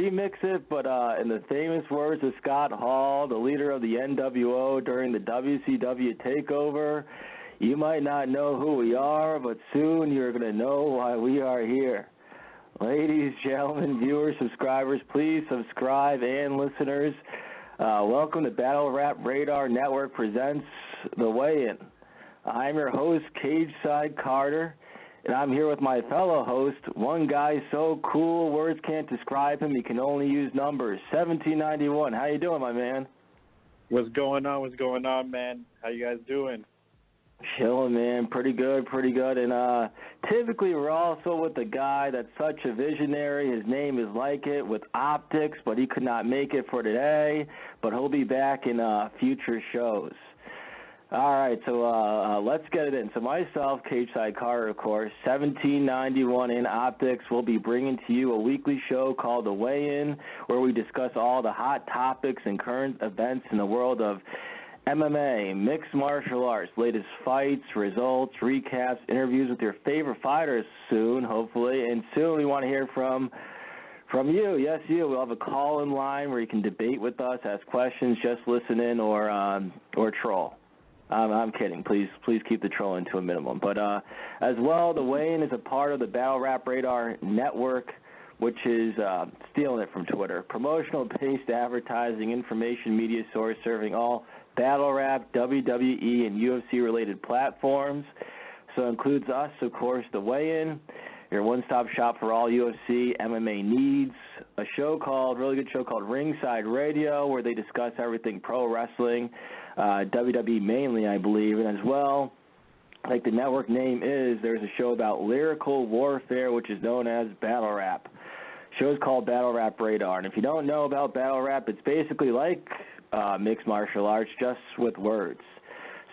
remix it, but in the famous words of Scott Hall, the leader of the NWO during the WCW takeover, you might not know who we are, but soon you're going to know why we are here. Ladies, gentlemen, viewers, subscribers, please subscribe, and listeners, welcome to Battle Rap Radar Network presents The Weigh-In. I'm your host, CAGESIDE Carter, and I'm here with my fellow host, one guy so cool, words can't describe him, he can only use numbers, 1791. How you doing, my man? What's going on, man? How you guys doing? Chilling, man. Pretty good. And typically we're also with a guy that's such a visionary. His name is like it with OPTIKS, but he could not make it for today, but he'll be back in future shows. All right, so let's get it in. So myself, CAGESIDE Carter, of course, 1791 in OPTIKS, will be bringing to you a weekly show called The Weigh-In, where we discuss all the hot topics and current events in the world of MMA, mixed martial arts, latest fights, results, recaps, interviews with your favorite fighters soon, hopefully. And soon we want to hear from you. Yes, you. We'll have a call-in line where you can debate with us, ask questions, just listen in, or troll. I'm kidding. Please keep the trolling to a minimum. But as well, The Weigh-In is a part of the Battle Rap Radar Network, which is stealing it from Twitter. Promotional-based advertising, information media source serving all battle rap, WWE, and UFC-related platforms. So it includes us, of course, The Weigh-In, your one-stop shop for all UFC, MMA needs. A really good show called Ringside Radio, where they discuss everything pro wrestling, WWE mainly, I believe, and as well, like the network name is, there's a show about lyrical warfare, which is known as Battle Rap. The show is called Battle Rap Radar, and if you don't know about Battle Rap, it's basically like mixed martial arts, just with words.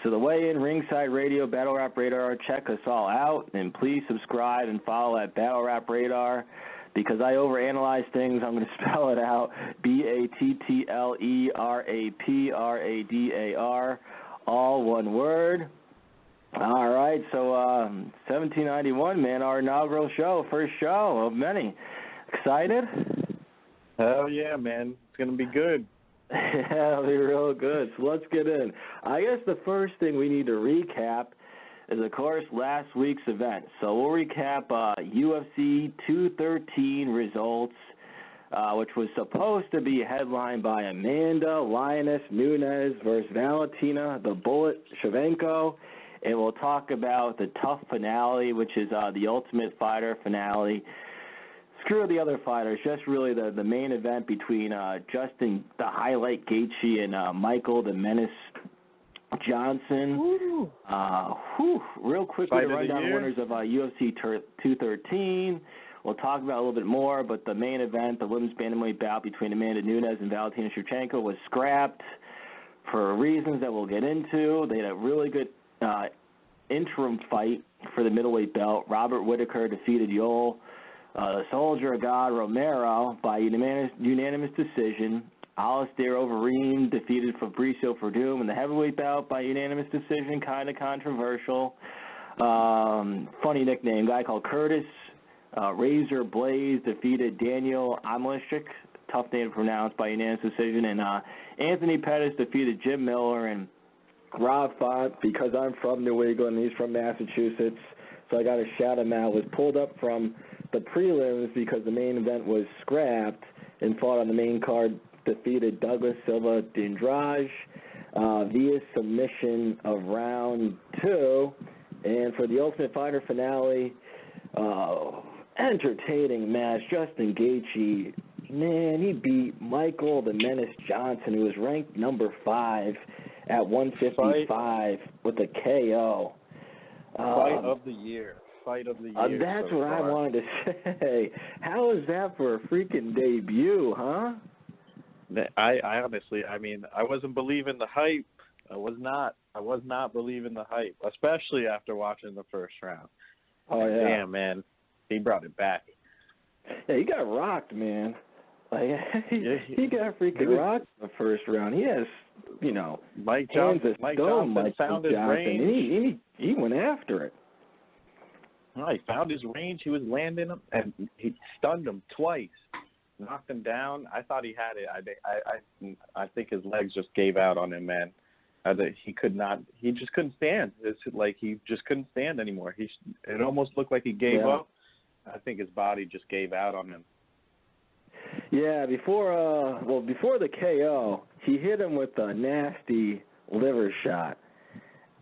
So The Weigh-In, Ringside Radio, Battle Rap Radar, check us all out, and please subscribe and follow at Battle Rap Radar. Because I overanalyze things, I'm going to spell it out, BATTLERAPRADAR, all one word. All right, so 1791, man, our inaugural show, first show of many. Excited? Hell yeah, man. It's going to be good. Yeah, it'll be real good. So let's get in. I guess the first thing we need to recap is, of course, last week's event. So we'll recap UFC 213 results, which was supposed to be headlined by Amanda Lioness Nunes versus Valentina the Bullet Shevchenko. And we'll talk about the tough finale, which is the Ultimate Fighter finale. Screw the other fighters, just really the main event between Justin the Highlight Gaethje and Michael the Menace Johnson. Real quickly to run down the winners of UFC 213. We'll talk about a little bit more, but the main event, the women's bantamweight bout between Amanda Nunes and Valentina Shevchenko, was scrapped for reasons that we'll get into. They had a really good interim fight for the middleweight belt. Robert Whittaker defeated Yoel Soldier of God Romero by unanimous decision. Alistair Overeem defeated Fabricio Verdum in the heavyweight bout by unanimous decision, kind of controversial. Funny nickname, guy called Curtis. Razor Blaze defeated Daniel Amlishik, tough name to pronounce, by unanimous decision. And Anthony Pettis defeated Jim Miller. And Rob Font, because I'm from New England, he's from Massachusetts, so I got to shout him out, was pulled up from the prelims because the main event was scrapped and fought on the main card, defeated Douglas Silva d'Andrade via submission of round 2. And for the Ultimate Fighter finale, entertaining match. Justin Gaethje, man, he beat Michael the Menace Johnson, who was ranked number 5 at 155 with a KO. Fight of the year. That's so what I wanted to say. How is that for a freaking debut, huh? I honestly, I wasn't believing the hype. I was not believing the hype, especially after watching the first round. Oh, yeah. Damn, man. He brought it back. Yeah, he got rocked, man. Like, he got freaking rocked in the first round. He has, Mike Johnson found his range. And he went after it. No, he found his range. He was landing him, and he stunned him twice. knocked him down. I thought he had it. I think his legs just gave out on him, man. He could not. He just couldn't stand. It's like he just couldn't stand anymore. It almost looked like he gave up. I think his body just gave out on him. Yeah, before the KO, he hit him with a nasty liver shot.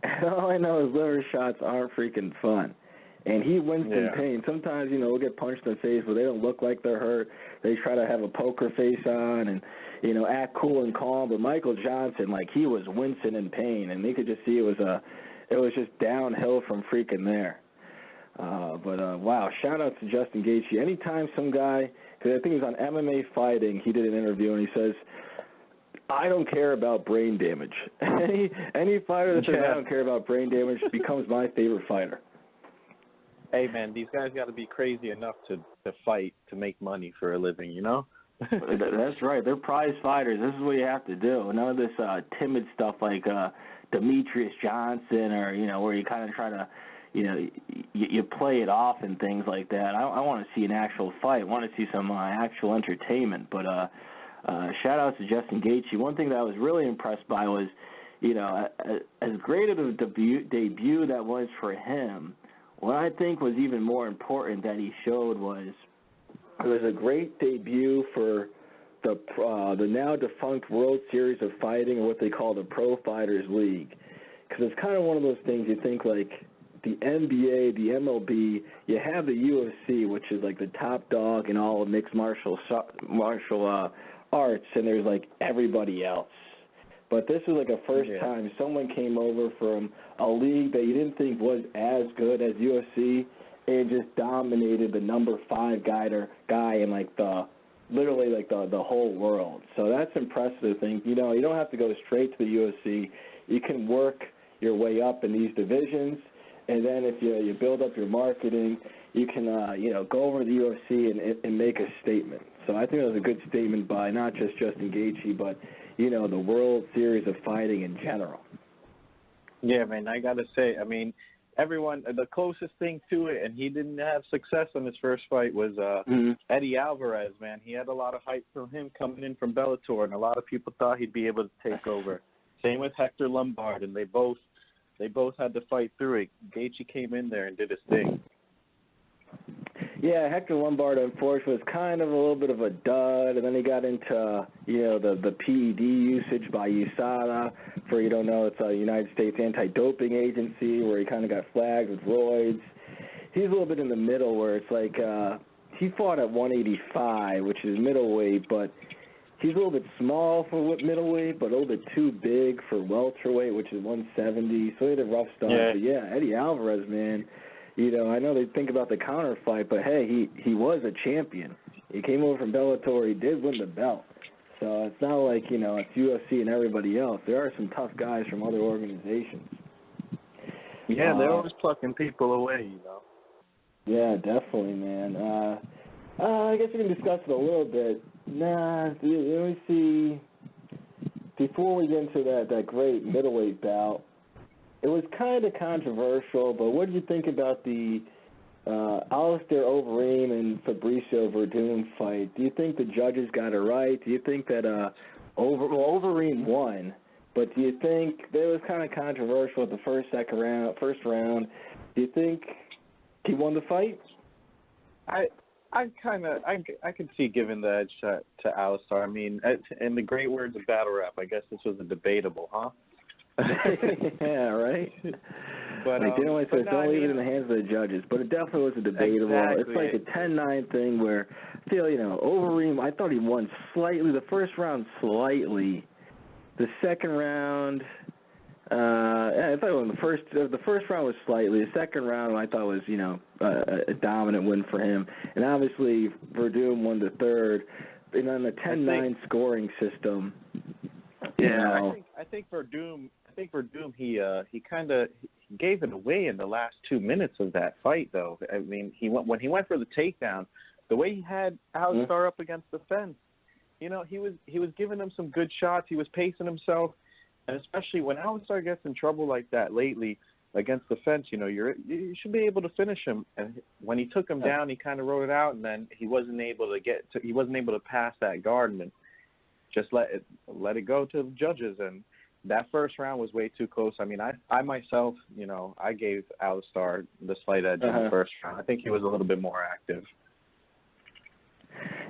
And all I know is liver shots aren't freaking fun. And he winced in pain. Sometimes, we'll get punched in the face, but they don't look like they're hurt. They try to have a poker face on and, act cool and calm. But Michael Johnson, like, he was wincing in pain, and they could just see it was just downhill from freaking there. Wow, shout out to Justin Gaethje. Anytime some guy, because I think he was on MMA Fighting, he did an interview, and he says, I don't care about brain damage. Any fighter that says I don't care about brain damage becomes my favorite fighter. Hey, man, these guys got to be crazy enough to fight to make money for a living, That's right. They're prize fighters. This is what you have to do. None of this timid stuff like Demetrius Johnson or, where you kind of try to, you play it off and things like that. I want to see an actual fight. I want to see some actual entertainment. But shout out to Justin Gaethje. One thing that I was really impressed by was, as great of a debut that was for him, what I think was even more important that he showed was it was a great debut for the now defunct World Series of Fighting, or what they call the Pro Fighters League. Because it's kind of one of those things you think like the NBA, the MLB, you have the UFC, which is like the top dog in all of mixed martial arts, and there's like everybody else. But this was like a first time someone came over from a league that you didn't think was as good as UFC and just dominated the number 5 guy in like literally the whole world. So that's impressive to think. You don't have to go straight to the UFC. You can work your way up in these divisions, and then if you build up your marketing, you can go over to the UFC and make a statement. So I think that was a good statement by not just Justin Gaethje, but the World Series of Fighting in general. Yeah, man, I got to say, I mean, everyone, the closest thing to it, and he didn't have success on his first fight, was Eddie Alvarez, man. He had a lot of hype from him coming in from Bellator, and a lot of people thought he'd be able to take over. Same with Hector Lombard, and they both had to fight through it. Gaethje came in there and did his thing. Yeah, Hector Lombard, unfortunately, was kind of a little bit of a dud, and then he got into, the PED usage by USADA. For you don't know, it's a United States Anti-Doping Agency, where he kind of got flagged with roids. He's a little bit in the middle, where it's like he fought at 185, which is middleweight, but he's a little bit small for middleweight, but a little bit too big for welterweight, which is 170. So he had a rough start. Yeah. But yeah, Eddie Alvarez, man. I know they think about the counter fight, but hey, he was a champion. He came over from Bellator. He did win the belt. So it's not like, it's UFC and everybody else. There are some tough guys from other organizations. Yeah, they're always plucking people away, Yeah, definitely, man. I guess we can discuss it a little bit. Let me see. Before we get into that great middleweight bout, it was kind of controversial, but what do you think about the Alistair Overeem and Fabricio Verdun fight? Do you think the judges got it right? Do you think that Overeem won, but do you think that was kind of controversial at the first round? Do you think he won the fight? I could see giving the edge to Alistair. I mean, in the great words of battle rap, I guess this was a debatable, huh? Yeah, right. But don't leave it in the hands of the judges. But it definitely was a debatable. Exactly. It's like a 10-9 thing where I feel, Overeem, I thought he won slightly. The first round slightly. The second round, I thought the first round was slightly. The second round I thought was, a dominant win for him. And obviously Verdun won the third. And on the 10-9 scoring system, I think Verdun he kind of gave it away in the last 2 minutes of that fight, though. I mean, when he went for the takedown, the way he had Alistair up against the fence, he was giving him some good shots. He was pacing himself, and especially when Alistair gets in trouble like that lately, against the fence, you should be able to finish him. And when he took him down, he kind of rode it out, and then he wasn't able to pass that guard and just let it go to the judges. And that first round was way too close. I mean, I myself, I gave Alistar the slight edge in the first round. I think he was a little bit more active.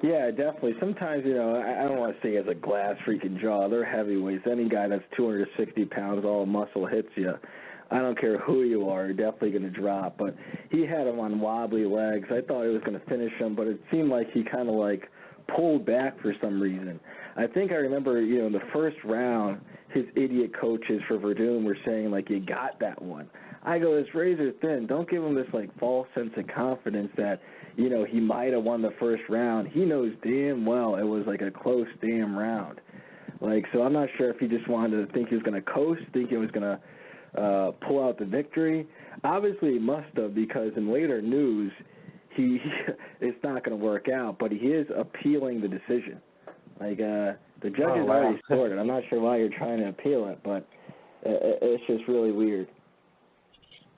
Yeah, definitely. Sometimes, I don't want to say he has a glass freaking jaw. They're heavyweights. Any guy that's 260 pounds, all muscle hits you. I don't care who you are, you're definitely going to drop. But he had him on wobbly legs. I thought he was going to finish him, but it seemed like he kind of pulled back for some reason. I think I remember, in the first round, his idiot coaches for Verdun were saying, you got that one. I go, it's razor thin. Don't give him this, false sense of confidence that, he might have won the first round. He knows damn well it was, a close damn round. So I'm not sure if he just wanted to think he was going to coast, think he was going to pull out the victory. Obviously, he must have, because in later news, it's not going to work out, but he is appealing the decision. The judges already scored it. I'm not sure why you're trying to appeal it, but it's just really weird.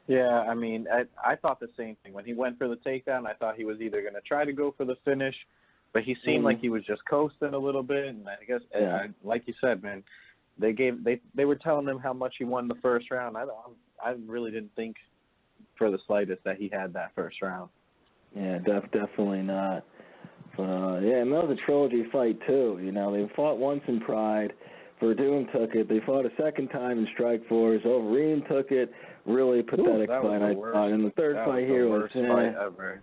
Yeah, I mean, I thought the same thing. When he went for the takedown, I thought he was either going to try to go for the finish, but he seemed like he was just coasting a little bit. And I guess, like you said, man, they were telling him how much he won the first round. I really didn't think for the slightest that he had that first round. Yeah, definitely not. And that was a trilogy fight, too. They fought once in Pride. Verdun took it. They fought a second time in Strikeforce. Overeem took it. Really pathetic fight, I thought. And the third fight here was... the worst fight ever.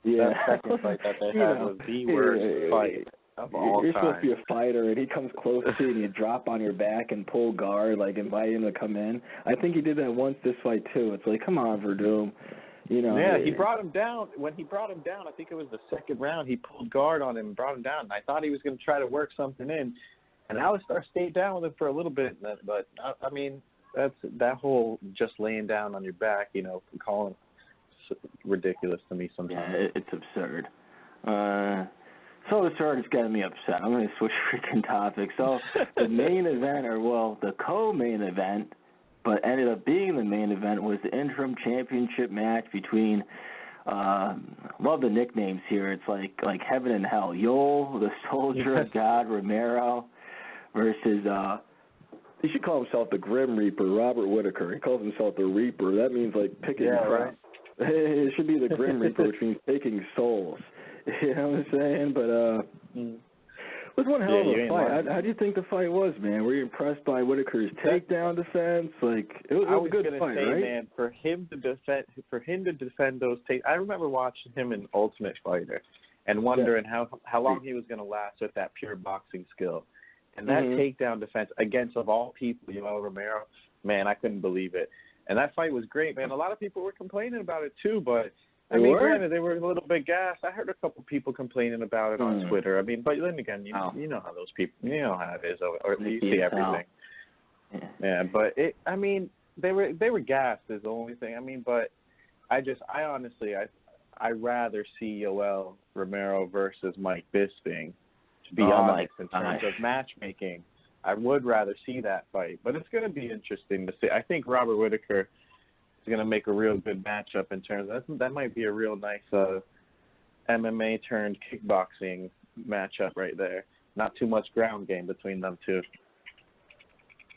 Yeah. That second fight that they had was the worst fight of all time. You're supposed to be a fighter, and he comes close to you, and you drop on your back and pull guard, invite him to come in. I think he did that once this fight, too. It's come on, Verdun. Yeah, he brought him down. When he brought him down, I think it was the second round, he pulled guard on him and brought him down. And I thought he was going to try to work something in. And Alistar stayed down with him for a little bit. But I mean, that whole just laying down on your back, calling ridiculous to me sometimes. Yeah, it's absurd. So absurd it's getting me upset. I'm going to switch freaking topics. So the main event, the co-main event, but ended up being the main event, was the interim championship match between, love the nicknames here, it's like heaven and hell. Yoel, the soldier of God, Romero, versus, he should call himself the Grim Reaper, Robert Whitaker. He calls himself the Reaper. That means, picking crap. Right. It should be the Grim Reaper, which means taking souls. You know what I'm saying? But, it was one hell of a fight. How do you think the fight was, man? Were you impressed by Whitaker's takedown defense? It was a good fight, right? Man, for him to defend those I remember watching him in Ultimate Fighter and wondering how long he was going to last with that pure boxing skill. And that takedown defense against, of all people, Yoel Romero, man, I couldn't believe it. And that fight was great, man. A lot of people were complaining about it too, but granted, they were a little bit gassed. I heard a couple people complaining about it on Twitter. I mean, but then again, you know how those people, you know how it is, or you see everything. Yeah, but they were gassed is the only thing. I mean, but I honestly, I rather see Yoel Romero versus Mike Bisping, to be honest, in terms of matchmaking. I would rather see that fight, but it's going to be interesting to see. I think Robert Whitaker is going to make a real good matchup in terms of that might be a real nice MMA turned kickboxing matchup right there. Not too much ground game between them two.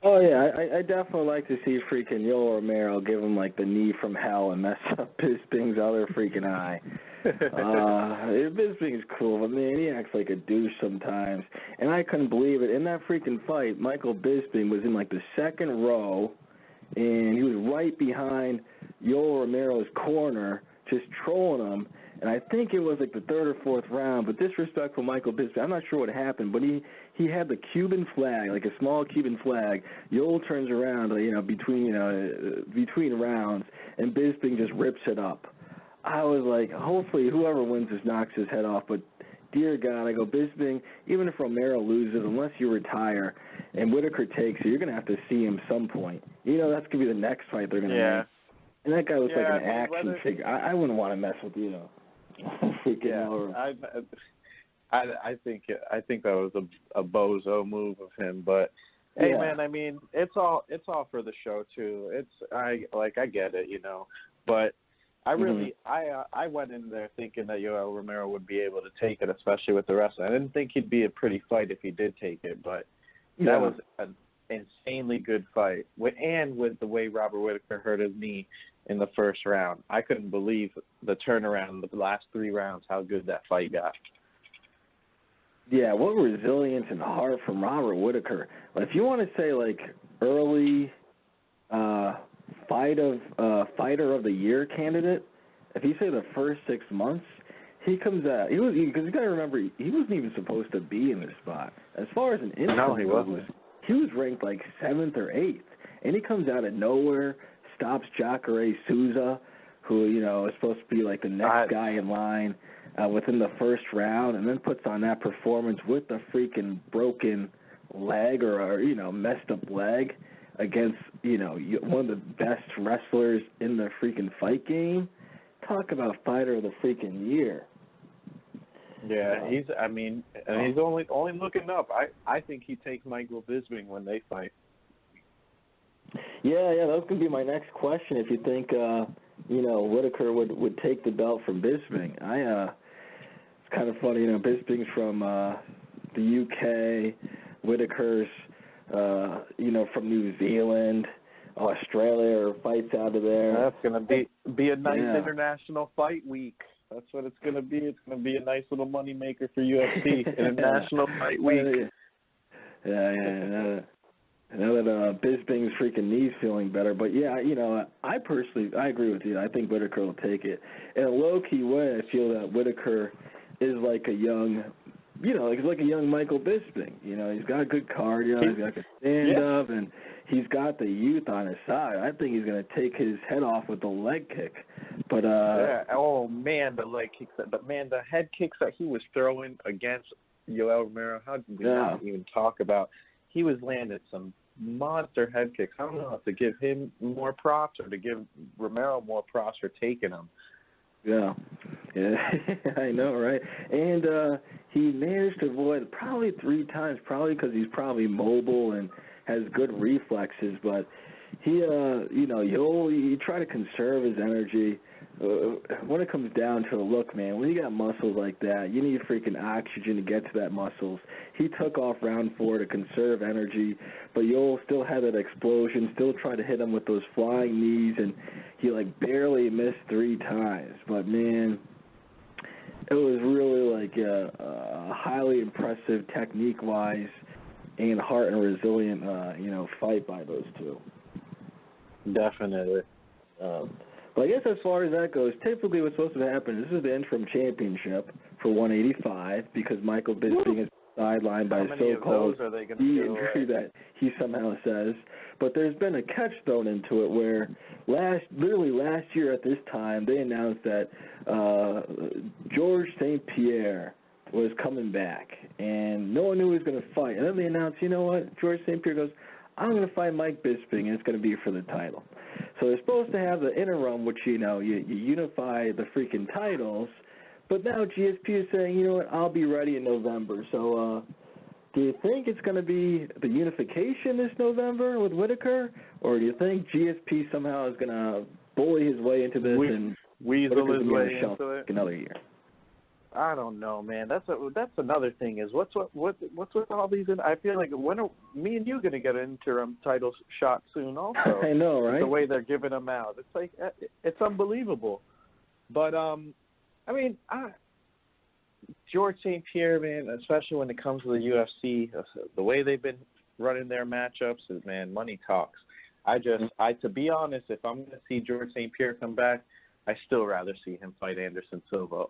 Oh, yeah, I definitely like to see freaking Yoel Romero give him, the knee from hell and mess up Bisping's other freaking eye. Bisping's cool, but, man, he acts like a douche sometimes. And I couldn't believe it. In that freaking fight, Michael Bisping was in, the second row, and he was right behind Yoel Romero's corner, just trolling him. And I think it was the third or fourth round, but disrespectful Michael Bisping. I'm not sure what happened, but he had the Cuban flag, a small Cuban flag. Yoel turns around, between rounds, and Bisping just rips it up. I was like, hopefully whoever wins this knocks his head off, but dear God, I go, Bisping, even if Romero loses, unless you retire and Whitaker takes it, you're going to have to see him some point. That's going to be the next fight they're going to make. And that guy looks like an action figure. I wouldn't want to mess with I think that was a bozo move of him, but Hey man, I mean, it's all for the show too. I get it, you know, but I really I went in there thinking that Yoel Romero would be able to take it, especially with the wrestling. I didn't think he'd be a pretty fight if he did take it, but that was an insanely good fight. And with the way Robert Whittaker hurt his knee in the first round, I couldn't believe the turnaround in the last 3 rounds, how good that fight got. Yeah, what resilience and heart from Robert Whittaker. If you want to say like early fighter of the year candidate, if you say the first 6 months, he comes out. Because you got to remember, he wasn't even supposed to be in this spot. As far as an interim, he was ranked like 7th or 8th, and he comes out of nowhere, stops Jacare Souza, who is supposed to be like the next guy in line. Within the first round, and then puts on that performance with the freaking broken leg or messed up leg against one of the best wrestlers in the freaking fight game. Talk about fighter of the freaking year. Yeah, he's only looking up. I think he takes Michael Bisping when they fight. Yeah, that was gonna be my next question. If you think Whittaker would take the belt from Bisping, it's kind of funny, Bisping's from the UK, Whittaker's, from New Zealand, Australia, or fights out of there. That's going to be a nice international fight week. That's what it's going to be. It's going to be a nice little money maker for UFC, International Fight Week. Yeah. Now that Bisping's freaking knee's feeling better. But, I agree with you. I think Whittaker will take it. In a low-key way, I feel that Whittaker is like a young, he's like a young Michael Bisping. He's got good cardio, he's got good stand-up, and he's got the youth on his side. I think he's going to take his head off with the leg kick. But oh man, the leg kicks! The head kicks that he was throwing against Yoel Romero. How did we not even talk about? He was landing some monster head kicks. I don't know if to give him more props or to give Romero more props for taking them. Yeah, I know, right? And he managed to avoid probably 3 times, probably because he's probably mobile and has good reflexes. But he, you try to conserve his energy. When it comes down to it, look, man, when you got muscles like that, you need freaking oxygen to get to that muscles. He took off round 4 to conserve energy, but Yoel still had that explosion, still tried to hit him with those flying knees, and he, barely missed 3 times. But, man, it was really, a highly impressive technique-wise and heart and resilient, fight by those two. Definitely. But I guess as far as that goes, typically what's supposed to happen, this is the interim championship for 185 because Michael Bisping is sidelined by so-called knee injury that he somehow says. But there's been a catch thrown into it where literally last year at this time, they announced that George St. Pierre was coming back, and no one knew he was going to fight. And then they announced, you know what, George St. Pierre goes, I'm going to fight Mike Bisping, and it's going to be for the title. So they're supposed to have the interim, which, you unify the freaking titles, but now GSP is saying, you know what, I'll be ready in November. So do you think it's going to be the unification this November with Whittaker, or do you think GSP somehow is going to bully his way into this and weasel his way into it another year? I don't know, man. That's another thing is what's with all these? I feel like when are me and you going to get an interim title shot soon? Also, I know, right? The way they're giving them out, it's unbelievable. But George St. Pierre, man, especially when it comes to the UFC, the way they've been running their matchups, is man, money talks. To be honest, if I'm going to see George St. Pierre come back, I still rather see him fight Anderson Silva.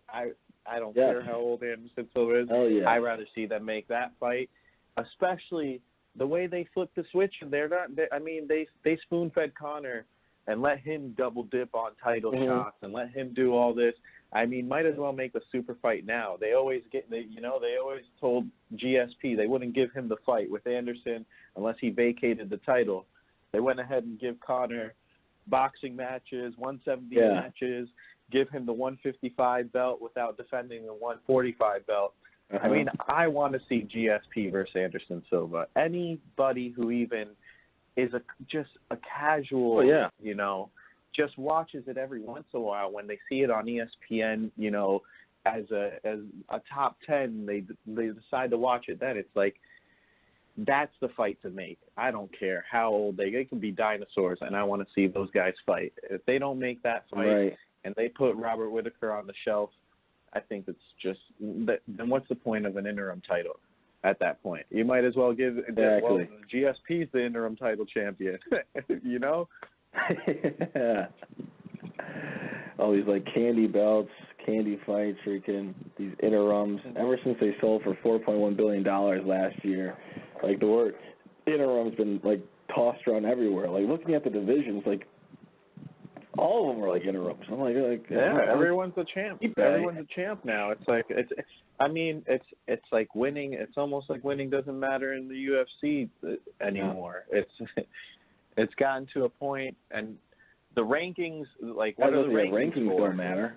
I don't care how old Anderson Silva is. Oh, yeah. I'd rather see them make that fight, especially the way they flip the switch. And they spoon-fed Conor and let him double dip on title shots and let him do all this. Might as well make a super fight now. They always told GSP they wouldn't give him the fight with Anderson unless he vacated the title. They went ahead and give Conor boxing matches, 170 matches, give him the 155 belt without defending the 145 belt. I mean, I want to see GSP versus Anderson Silva. Anybody who even is just a casual, you know, just watches it every once in a while when they see it on ESPN, you know, as a top 10, they decide to watch it. Then it's like, that's the fight to make. I don't care how old they can be dinosaurs, and I want to see those guys fight. If they don't make that fight and they put Robert Whittaker on the shelf, I think it's just then what's the point of an interim title at that point? You might as well give GSP's the interim title champion, you know? All these like candy belts, candy fights, freaking these interims. Ever since they sold for $4.1 billion last year, like the word interim's been like tossed around everywhere. Like looking at the divisions, like all of them are like interims. I'm like everyone's a champ. Everyone's a champ now. It's like it's like winning. It's almost like winning doesn't matter in the UFC anymore. It's gotten to a point, and the rankings, like what are the rankings for? Don't matter.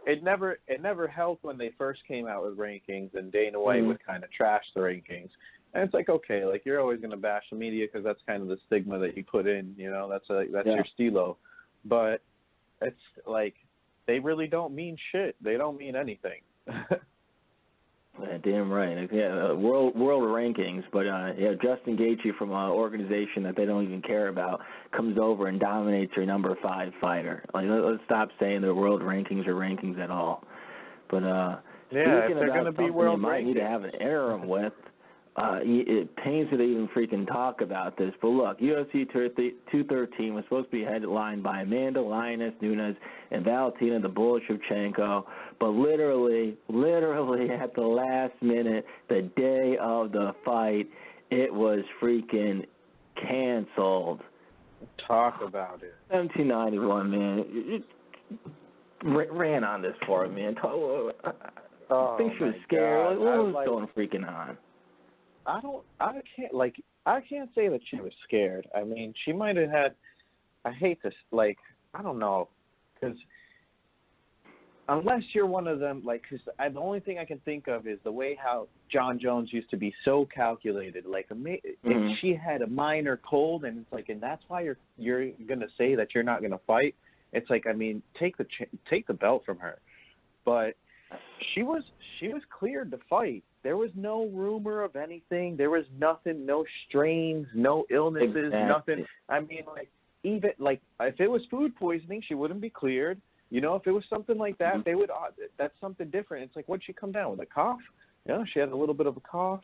It never helped when they first came out with rankings, and Dana White would kind of trash the rankings. And it's like, okay, like you're always going to bash the media because that's kind of the stigma that you put in, you know, that's your stilo. But it's like they really don't mean shit. They don't mean anything. Yeah, damn right. Yeah, world rankings, but Justin Gaethje from an organization that they don't even care about comes over and dominates your number 5 fighter. Like, let's stop saying the world rankings are rankings at all. But if they're going to be world rankings, you might need to have an interim with. It pains me to even freaking talk about this, but look, UFC 213 was supposed to be headlined by Amanda Lioness Nunes and Valentina the Bull Shevchenko, but literally at the last minute, the day of the fight, it was freaking canceled. Talk about it. 1791, man. Ran on this for me, man. I think she was scared. What was going freaking on? I can't say that she was scared. I mean, she might have had, I don't know, because unless you're one of them, because the only thing I can think of is the way how John Jones used to be so calculated. Like, if she had a minor cold, and it's like, and that's why you're gonna say that you're not gonna fight. It's like, I mean, take the belt from her, but she was cleared to fight. There was no rumor of anything. There was nothing, no strains, no illnesses, nothing. I mean, even if it was food poisoning, she wouldn't be cleared. You know, if it was something like that, they would. That's something different. It's like, what'd she come down with, a cough? You know, she had a little bit of a cough,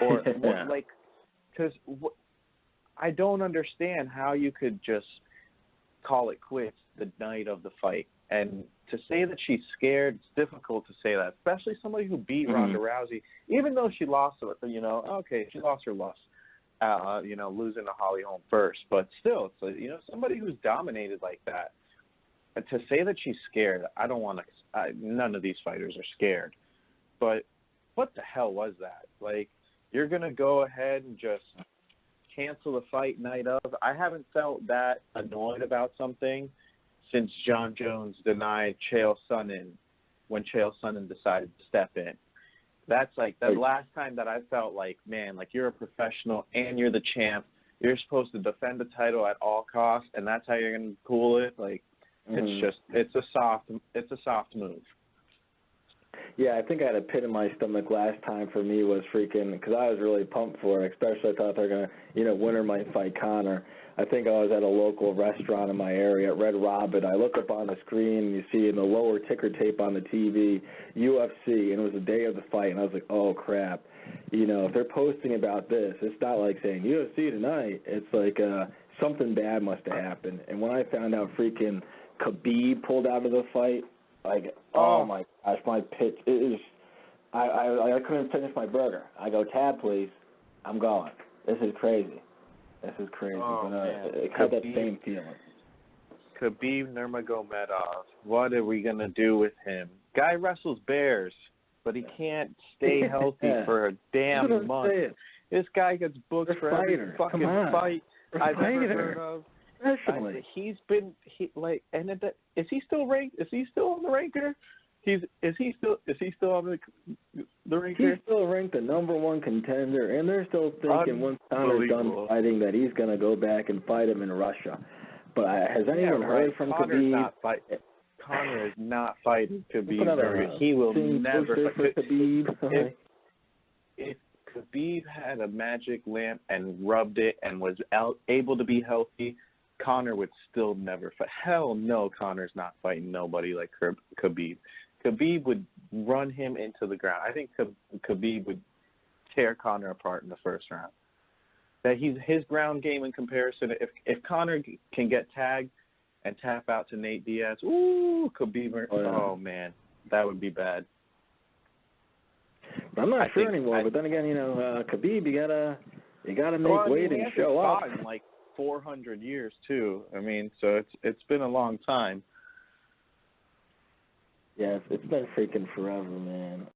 or because I don't understand how you could just call it quits the night of the fight. And to say that she's scared, it's difficult to say that, especially somebody who beat Ronda Rousey, even though she lost, you know, okay, she lost her loss, you know, losing to Holly Holm first. But still, it's, you know, somebody who's dominated like that. And to say that she's scared, I don't want to, none of these fighters are scared. But what the hell was that? Like, you're going to go ahead and just cancel the fight night of? I haven't felt that annoyed about something since John Jones denied Chael Sonnen when Chael Sonnen decided to step in. That's like the last time that I felt like, man, like you're a professional and you're the champ. You're supposed to defend the title at all costs, and that's how you're going to cool it. Like, it's a soft move. Yeah, I think I had a pit in my stomach last time for me was freaking, because I was really pumped for it, especially I thought they were going to, you know, winner might fight Conor. I think I was at a local restaurant in my area at Red Robin. I look up on the screen and you see in the lower ticker tape on the TV, UFC, and it was the day of the fight, and I was like, oh, crap. You know, if they're posting about this, it's not like saying UFC tonight. It's like something bad must have happened. And when I found out freaking Khabib pulled out of the fight, like, oh my gosh, my pitch is, I couldn't finish my burger. I go, tab, please. I'm going. This is crazy. This is crazy. Oh, but, man. it had that same feeling. Khabib Nurmagomedov. What are we going to do with him? Guy wrestles bears, but he can't stay healthy for a damn month. This guy gets booked for every fucking fight I've ever heard of. Especially. Is he still ranked? Is he still on the ranker? Is he still on the ring here? He's still ranked the number one contender, and they're still thinking once Conor's done fighting that he's going to go back and fight him in Russia. But has anyone heard from Khabib? Conor is not fighting Khabib. He will never fight Khabib. If Khabib had a magic lamp and rubbed it and was able to be healthy, Conor would still never fight. Hell no, Conor's not fighting nobody like Khabib. Khabib would run him into the ground. I think Khabib would tear Conor apart in the first round. That his ground game in comparison, if Conor can get tagged and tap out to Nate Diaz, ooh, Khabib, oh man, that would be bad. I'm not sure anymore, but then again, Khabib, you gotta make weight and show up. In like 400 years too. I mean, so it's been a long time. Yeah, it's been freaking forever, man.